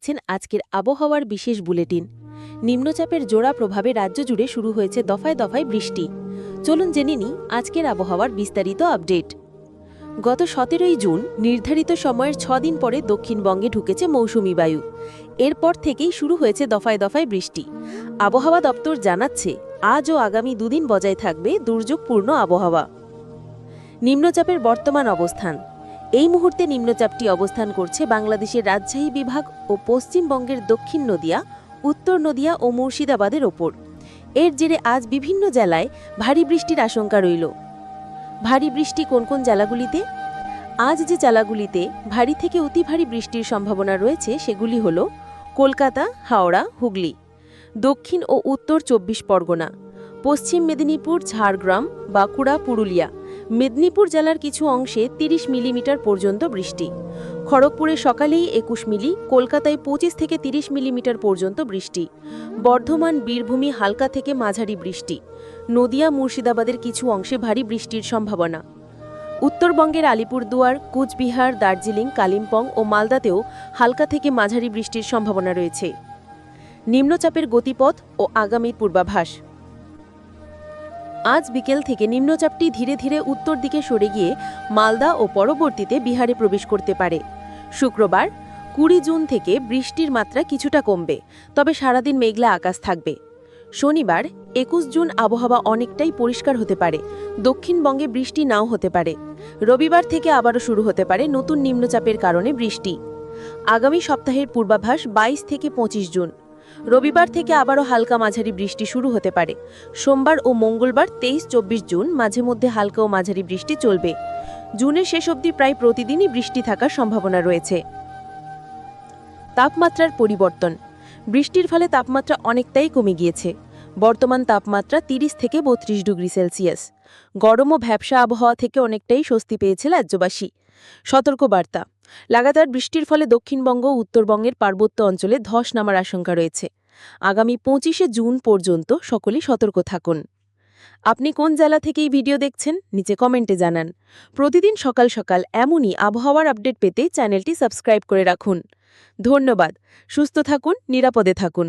দেখছেন আজকের আবহাওয়ার বিশেষ বুলেটিন। নিম্নচাপের জোড়া প্রভাবে রাজ্য জুড়ে শুরু হয়েছে দফায় দফায় বৃষ্টি। চলুন জেনে নিই আজকের আবহাওয়ার বিস্তারিত আপডেট। গত 17ই জুন নির্ধারিত সময়ের 6 দিন পরে দক্ষিণবঙ্গে ঢুকেছে মৌসুমি বায়ু। এরপর থেকেই শুরু হয়েছে দফায় দফায় বৃষ্টি। আবহাওয়া দপ্তর জানাচ্ছে আজ ও আগামী দুদিন বজায় থাকবে দুর্যোগপূর্ণ আবহাওয়া। নিম্নচাপের বর্তমান অবস্থান। এই মুহূর্তে নিম্নচাপটি অবস্থান করছে বাংলাদেশের রাজশাহী বিভাগ ও পশ্চিমবঙ্গের দক্ষিণ নদিয়া, উত্তর নদিয়া ও মুর্শিদাবাদের ওপর। এর জেরে আজ বিভিন্ন জেলায় ভারী বৃষ্টির আশঙ্কা রইল। ভারী বৃষ্টি কোন কোন জেলাগুলিতে? আজ যে জেলাগুলিতে ভারী থেকে অতি ভারী বৃষ্টির সম্ভাবনা রয়েছে সেগুলি হল কলকাতা, হাওড়া, হুগলি, দক্ষিণ ও উত্তর 24 পরগনা, পশ্চিম মেদিনীপুর, ঝাড়গ্রাম, বাঁকুড়া, পুরুলিয়া, মেদিনীপুর জেলার কিছু অংশে 30 মিলিমিটার পর্যন্ত বৃষ্টি। খড়গপুরে সকালেই 21 মিলি, কলকাতায় 25 থেকে 30 মিলিমিটার পর্যন্ত বৃষ্টি। বর্ধমান, বীরভূমি হালকা থেকে মাঝারি বৃষ্টি। নদিয়া, মুর্শিদাবাদের কিছু অংশে ভারী বৃষ্টির সম্ভাবনা। উত্তরবঙ্গের আলিপুরদুয়ার, কুচবিহার, দার্জিলিং, কালিম্পং ও মালদাতেও হালকা থেকে মাঝারি বৃষ্টির সম্ভাবনা রয়েছে। নিম্নচাপের গতিপথ ও আগামীর পূর্বাভাস। আজ বিকেল থেকে নিম্নচাপটি ধীরে ধীরে উত্তর দিকে সরে গিয়ে মালদা ও পরবর্তীতে বিহারে প্রবেশ করতে পারে। শুক্রবার 20 জুন থেকে বৃষ্টির মাত্রা কিছুটা কমবে, তবে সারাদিন মেঘলা আকাশ থাকবে। শনিবার 21 জুন আবহাওয়া অনেকটাই পরিষ্কার হতে পারে, দক্ষিণবঙ্গে বৃষ্টি নাও হতে পারে। রবিবার থেকে আবারও শুরু হতে পারে নতুন নিম্নচাপের কারণে বৃষ্টি। আগামী সপ্তাহের পূর্বাভাস 22 থেকে 25 জুন। রবিবার থেকে আবারও হালকা মাঝারি বৃষ্টি শুরু হতে পারে। সোমবার ও মঙ্গলবার 23-24 জুন মাঝে মধ্যে হালকা ও মাঝারি বৃষ্টি চলবে। জুনের শেষ অবধি প্রায় প্রতিদিনই বৃষ্টি থাকার সম্ভাবনা রয়েছে। তাপমাত্রার পরিবর্তন। বৃষ্টির ফলে তাপমাত্রা অনেকটাই কমে গিয়েছে। বর্তমান তাপমাত্রা 30 থেকে 32 ডিগ্রি সেলসিয়াস। গরম ও ভ্যাপসা আবহাওয়া থেকে অনেকটাই স্বস্তি পেয়েছে রাজ্যবাসী। সতর্কবার্তা। লাগাতার বৃষ্টির ফলে দক্ষিণবঙ্গ ও উত্তরবঙ্গের পার্বত্য অঞ্চলে ধস নামার আশঙ্কা রয়েছে। আগামী 25 জুন পর্যন্ত সকলেই সতর্ক থাকুন। আপনি কোন জেলা থেকে এই ভিডিও দেখছেন নিচে কমেন্টে জানান। প্রতিদিন সকাল সকাল এমনই আবহাওয়ার আপডেট পেতে চ্যানেলটি সাবস্ক্রাইব করে রাখুন। ধন্যবাদ। সুস্থ থাকুন, নিরাপদে থাকুন।